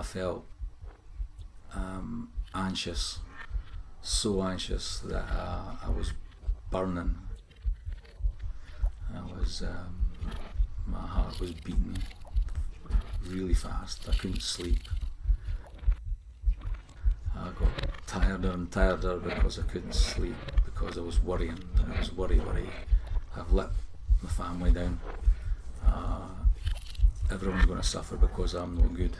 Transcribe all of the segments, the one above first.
I felt anxious, so anxious that I was burning. My heart was beating really fast. I couldn't sleep. I got tireder and tireder because I couldn't sleep, because I was worrying. I was worry. I've let my family down. Everyone's going to suffer because I'm no good.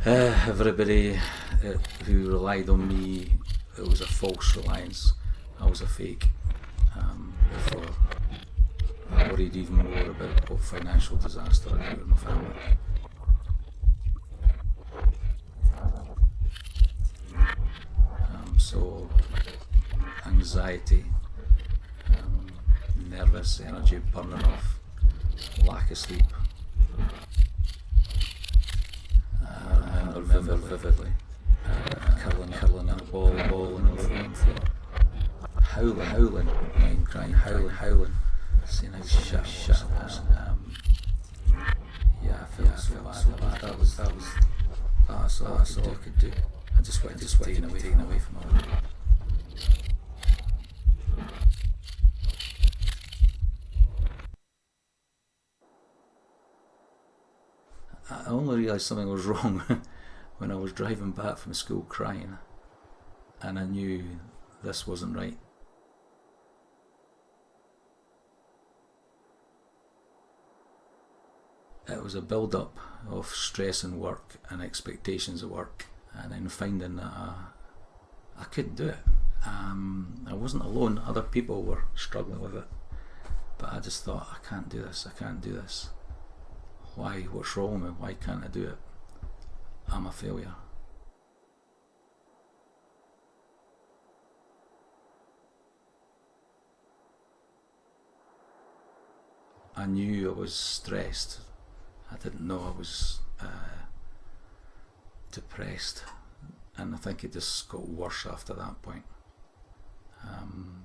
Everybody who relied on me, it was a false reliance. I was a fake. Therefore, I worried even more about what financial disaster I'd do with my family. So, anxiety, nervous, energy burning off, lack of sleep. I remember vividly curling in a ball on the floor, howling, crying, howling, saying how shit I was. Yeah, I felt so bad. That was all I could do. I just wanted to take it away from all. I only realised something was wrong when I was driving back from school crying, and I knew this wasn't right. It was a build-up of stress in work and expectations of work, and then finding that I couldn't do it. I wasn't alone, other people were struggling with it, but I just thought, I can't do this. Why? What's wrong with me? Why can't I do it? I'm a failure. I knew I was stressed. I didn't know I was depressed, and I think it just got worse after that point.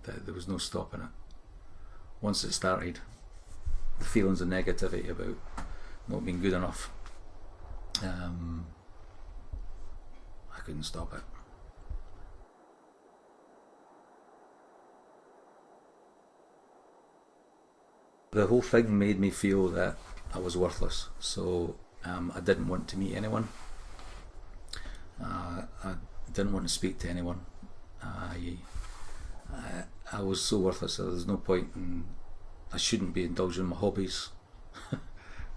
There was no stopping it. Once it started, the feelings of negativity about not being good enough, I couldn't stop it. The whole thing made me feel that I was worthless, so I didn't want to meet anyone. I didn't want to speak to anyone. I was so worthless that there's no point in, I shouldn't be indulging in my hobbies,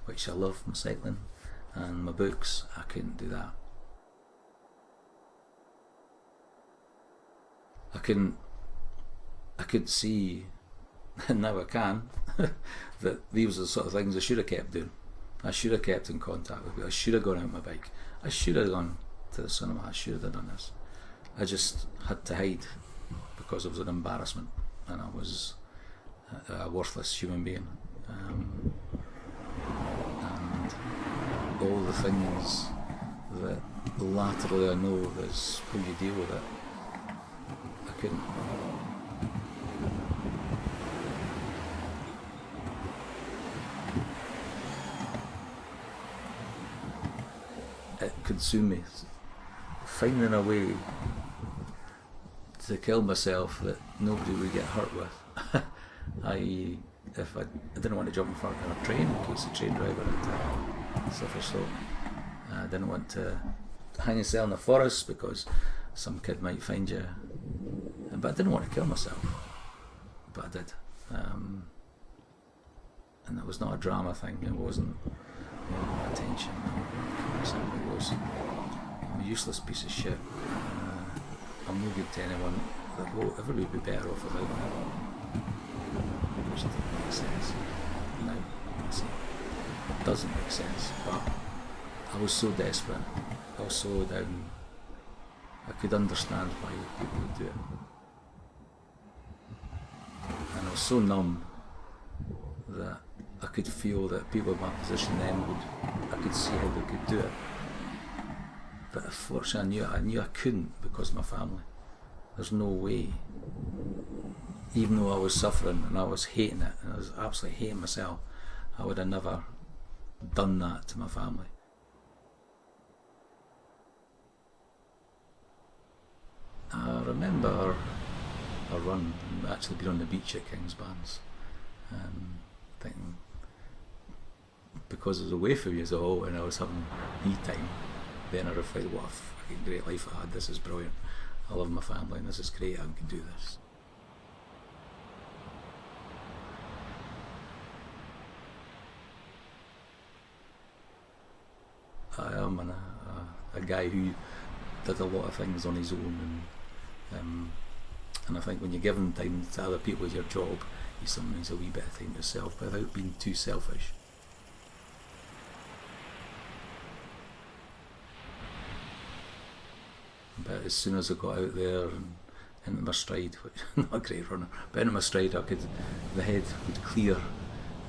which I love, my cycling and my books. I couldn't do that. I could see, and now I can, that these are the sort of things I should have kept doing. I should have kept in contact with people. I should have gone out on my bike. I should have gone to the cinema. I should have done this. I just had to hide because it was an embarrassment, and I was a worthless human being. And all the things that laterally I know is how you deal with it, I couldn't. It consumed me. Finding a way to kill myself that nobody would get hurt with. If I didn't want to jump in front of a train in case the train driver had suffer stroke. I didn't want to hang yourself in the forest because some kid might find you. But I didn't want to kill myself. But I did. And it was not a drama thing. It wasn't attention. It was, I'm a useless piece of shit. I'm no good to anyone. Everybody would be better off without me. Which doesn't make sense. Now, I see, it doesn't make sense. But I was so desperate. I was so down. I could understand why people would do it. And I was so numb that I could feel that people in my position then I could see how they could do it. But unfortunately I knew I couldn't because of my family. There's no way. Even though I was suffering and I was hating it, and I was absolutely hating myself, I would have never done that to my family. I remember a run, actually being on the beach at Kingsbands, thinking, because I was away from you all and I was having me time, then I reflected, what a fucking great life I had, this is brilliant, I love my family and this is great, I can do this. I am a guy who did a lot of things on his own, and I think when you're giving time to other people as your job, you sometimes a wee bit of time to yourself without being too selfish. But as soon as I got out there and into my stride, which not a great runner, but into my stride, the head would clear,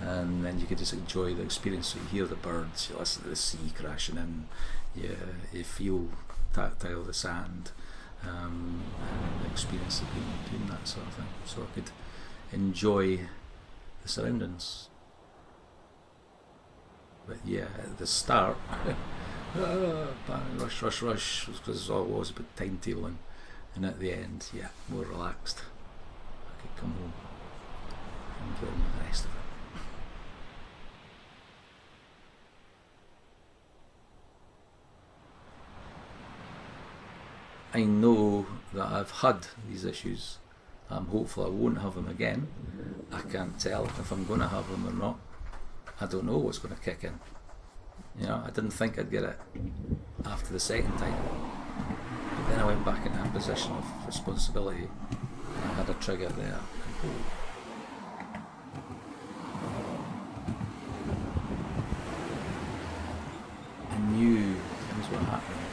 and then you could just enjoy the experience. So you hear the birds, you listen to the sea crashing in, you feel tactile the sand, and the experience of doing that sort of thing. So I could enjoy the surroundings. But yeah, at the start, rush, because all it was about timetabling, and at the end, yeah, more relaxed. I could come home and get on with the rest of it. I know that I've had these issues. I'm hopeful I won't have them again. I can't tell if I'm going to have them or not. I don't know what's going to kick in. You know, I didn't think I'd get it after the second time. But then I went back into a position of responsibility and I had a trigger there. I knew things were happening,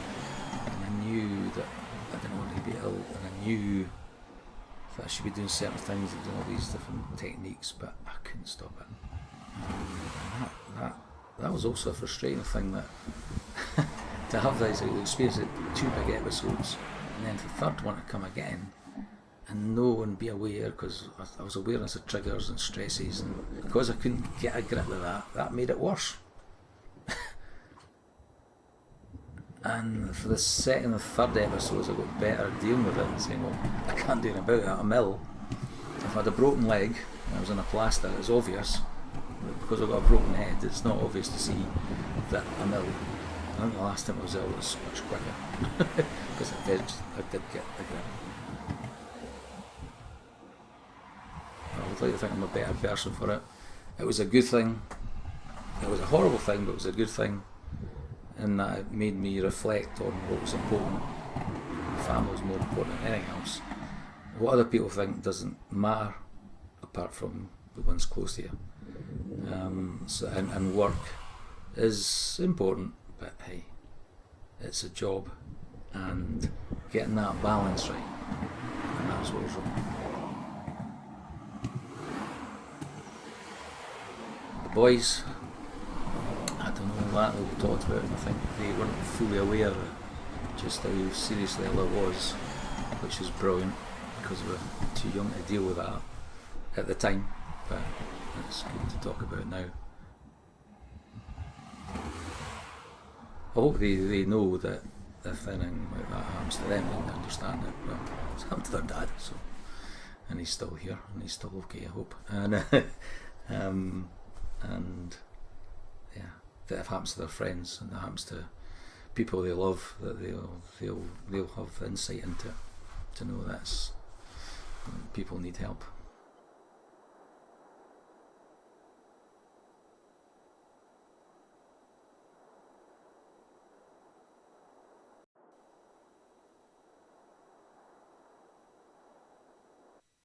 and I knew that I didn't want to be ill, and I knew that I should be doing certain things and doing all these different techniques, but I couldn't stop it. That was also a frustrating thing, that to have these experience of 2 big episodes, and then the third one to come again and know and be aware, because I was awareness of triggers and stresses, and because I couldn't get a grip of that made it worse. And for the second and third episodes I got better at dealing with it and saying, well, I can't do anything about it, I'm ill. If I had a broken leg and I was in a plaster, it's obvious. But because I've got a broken head, it's not obvious to see that I'm ill. I think the last time I was ill was much quicker, because I did get the grip. I would like to think I'm a better person for it. It was a good thing. It was a horrible thing, but it was a good thing. And that it made me reflect on what was important. The family was more important than anything else. What other people think doesn't matter, apart from the ones close to you. And work is important, but hey, it's a job, and getting that balance right, and that's what was wrong. The boys, I don't know, that we talked about, and I think they weren't fully aware of just how seriously ill it was, which is brilliant, because we were too young to deal with that at the time, but it's good to talk about now. I hope they know that if anything like that happens to them, they understand it. Well, it's happened to their dad, so, and he's still here, and he's still okay, I hope. And yeah, that if it happens to their friends and that happens to people they love, that they'll have insight into it, to know that people need help.